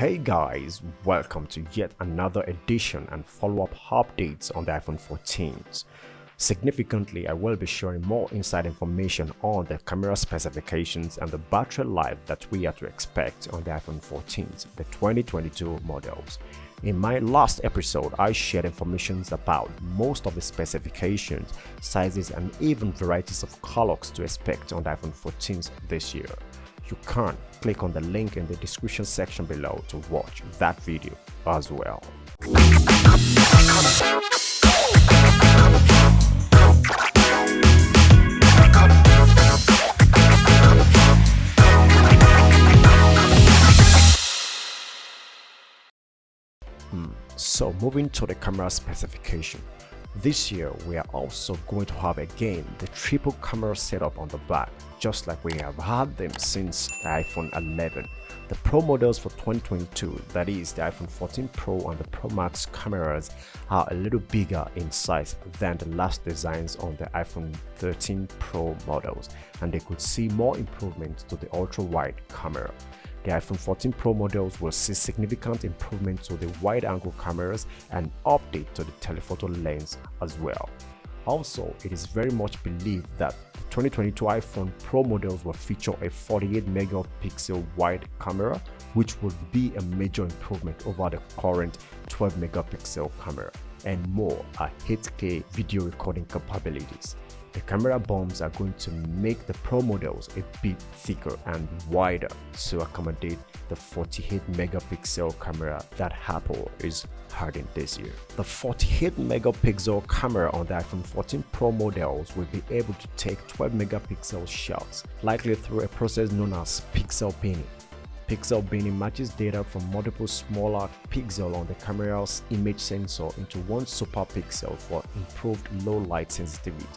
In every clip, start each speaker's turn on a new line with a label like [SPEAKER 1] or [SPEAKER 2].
[SPEAKER 1] Hey guys, welcome to yet another edition and follow-up updates on the iPhone 14s. Significantly, I will be sharing more inside information on the camera specifications and the battery life that we are to expect on the iPhone 14s, the 2022 models. In my last episode, I shared information about most of the specifications, sizes, and even varieties of colors to expect on the iPhone 14s this year. You can click on the link in the description section below to watch that video as well. So moving to the camera specification. This year we are also going to have again the triple camera setup on the back, just like we have had them since the iPhone 11. The Pro models for 2022, that is the iPhone 14 Pro and the Pro Max cameras, are a little bigger in size than the last designs on the iPhone 13 Pro models, and they could see more improvements to the ultra-wide camera. The iPhone 14 Pro models will see significant improvement to the wide-angle cameras and update to the telephoto lens as well. Also, it is very much believed that the 2022 iPhone Pro models will feature a 48 megapixel wide camera, which would be a major improvement over the current 12 megapixel camera, and more are 8K video recording capabilities. The camera bumps are going to make the Pro models a bit thicker and wider to accommodate the 48 megapixel camera that Apple is adding this year. The 48 megapixel camera on the iPhone 14 Pro models will be able to take 12 megapixel shots, likely through a process known as pixel binning. Pixel binning matches data from multiple smaller pixels on the camera's image sensor into one super pixel for improved low light sensitivity.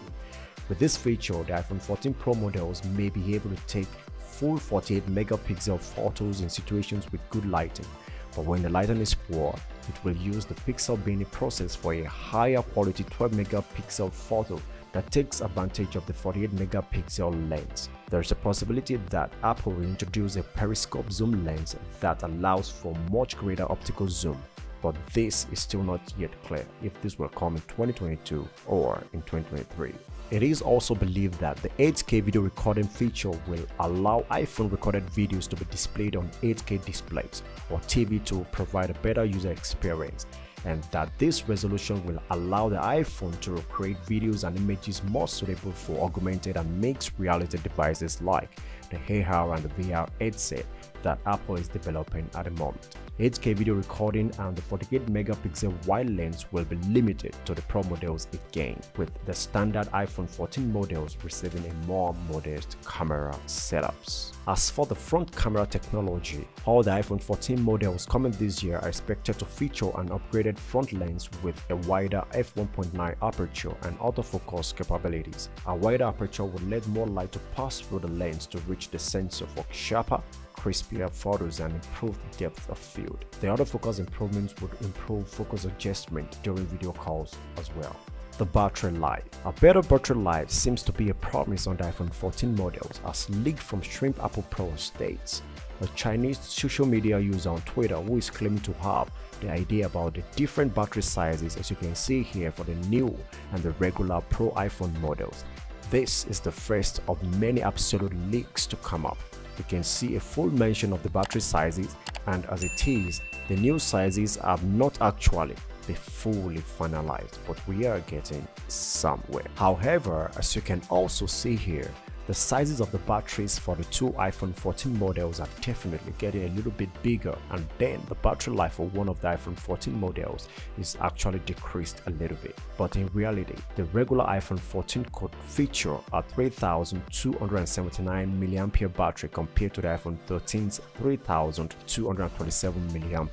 [SPEAKER 1] With this feature, the iPhone 14 Pro models may be able to take full 48 megapixel photos in situations with good lighting, but when the lighting is poor, it will use the pixel binning process for a higher quality 12 megapixel photo that takes advantage of the 48 megapixel lens. There is a possibility that Apple will introduce a periscope zoom lens that allows for much greater optical zoom, but this is still not yet clear if this will come in 2022 or in 2023. It is also believed that the 8K video recording feature will allow iPhone recorded videos to be displayed on 8K displays or TV to provide a better user experience, and that this resolution will allow the iPhone to recreate videos and images more suitable for augmented and mixed reality devices like the AR and the VR headset that Apple is developing at the moment. 8K video recording and the 48 megapixel wide lens will be limited to the Pro models again, with the standard iPhone 14 models receiving a more modest camera setups. As for the front camera technology, all the iPhone 14 models coming this year are expected to feature an upgraded front lens with a wider f1.9 aperture and autofocus capabilities. A wider aperture would let more light to pass through the lens to reach the sensor for sharper, crispier photos and improved depth of field. The autofocus improvements would improve focus adjustment during video calls as well. The battery life. A better battery life seems to be a promise on the iPhone 14 models, as leaked from Shrimp Apple Pro states. A Chinese social media user on Twitter who is claiming to have the idea about the different battery sizes, as you can see here, for the new and the regular Pro iPhone models. This is the first of many absolute leaks to come up. You can see a full mention of the battery sizes, and as it is, the new sizes have not actually been fully finalized, but we are getting somewhere. However, as you can also see here, the sizes of the batteries for the two iPhone 14 models are definitely getting a little bit bigger, and then the battery life for one of the iPhone 14 models is actually decreased a little bit. But in reality, the regular iPhone 14 could feature a 3279 mAh battery compared to the iPhone 13's 3227 mAh.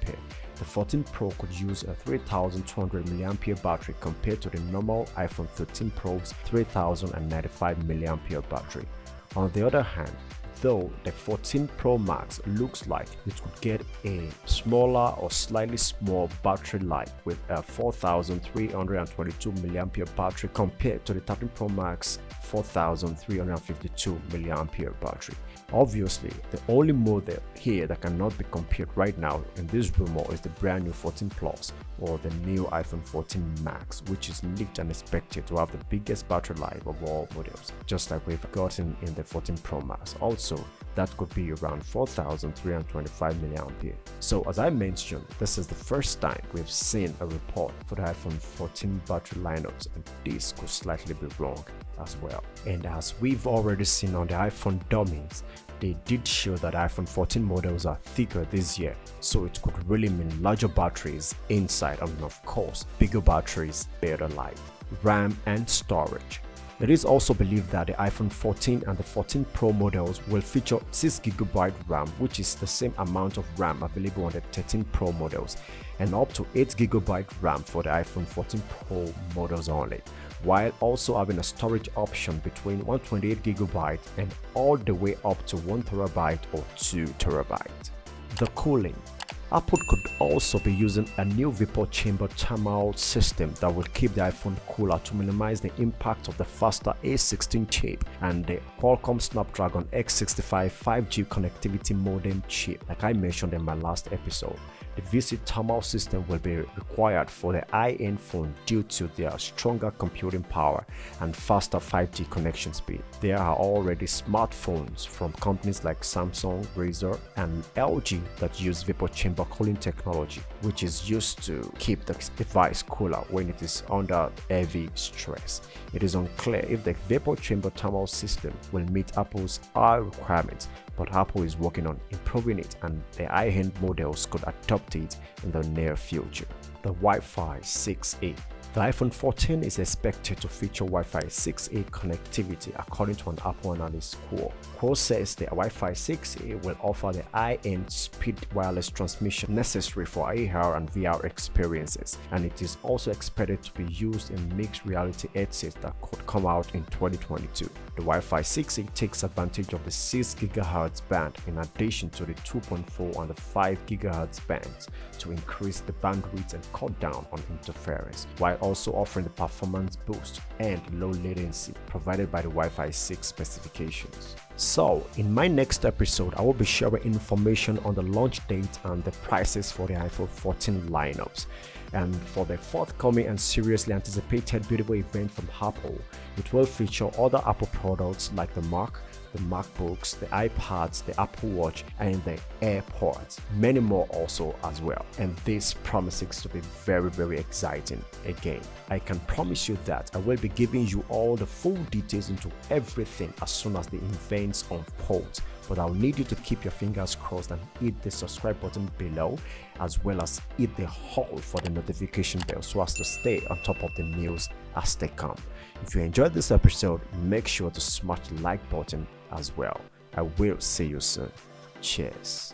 [SPEAKER 1] The 14 Pro could use a 3200 mAh battery compared to the normal iPhone 13 Pro's 3095 mAh battery. On the other hand, although the 14 Pro Max looks like it could get a smaller or slightly small battery life with a 4322 mAh battery compared to the 13 Pro Max 4352 mAh battery. Obviously, the only model here that cannot be compared right now in this rumor is the brand new 14 Plus or the new iPhone 14 Max, which is leaked and expected to have the biggest battery life of all models, just like we've gotten in the 14 Pro Max. Also, that could be around 4325 mAh. So as I mentioned, this is the first time we've seen a report for the iPhone 14 battery lineups, and this could slightly be wrong as well. And as we've already seen on the iPhone dummies, they did show that iPhone 14 models are thicker this year, so it could really mean larger batteries inside and of course bigger batteries, better life, RAM and storage. It is also believed that the iPhone 14 and the 14 Pro models will feature 6GB RAM, which is the same amount of RAM available on the 13 Pro models, and up to 8GB RAM for the iPhone 14 Pro models only, while also having a storage option between 128GB and all the way up to 1TB or 2TB. The cooling. Apple could also be using a new vapor chamber thermal system that will keep the iPhone cooler to minimize the impact of the faster A16 chip and the Qualcomm Snapdragon X65 5G connectivity modem chip, like I mentioned in my last episode. The VC thermal system will be required for the high-end phone due to their stronger computing power and faster 5G connection speed. There are already smartphones from companies like Samsung, Razer, and LG that use vapor chamber cooling technology, which is used to keep the device cooler when it is under heavy stress. It is unclear if the vapor chamber thermal system will meet Apple's high requirements, but Apple is working on improving it and the high-end models could adopt it in the near future. The Wi-Fi 6E. The iPhone 14 is expected to feature Wi-Fi 6E connectivity according to an Apple analyst Quo. Quo says the Wi-Fi 6E will offer the high-end speed wireless transmission necessary for AR and VR experiences, and it is also expected to be used in mixed reality headsets that could come out in 2022. The Wi-Fi 6E takes advantage of the 6 GHz band in addition to the 2.4 and the 5 GHz bands to increase the bandwidth and cut down on interference, while also offering the performance boost and low latency provided by the Wi-Fi 6 specifications. So, in my next episode, I will be sharing information on the launch date and the prices for the iPhone 14 lineups. And for the forthcoming and seriously anticipated beautiful event from Apple, it will feature other Apple products like the Mac, the MacBooks, the iPads, the Apple Watch, and the AirPods. Many more also as well. And this promises to be very, very exciting. Again, I can promise you that I will be giving you all the full details into everything as soon as the events unfold. But I'll need you to keep your fingers crossed and hit the subscribe button below, as well as hit the whole for the notification bell so as to stay on top of the news as they come. If you enjoyed this episode, make sure to smash the like button as well. I will see you soon. Cheers.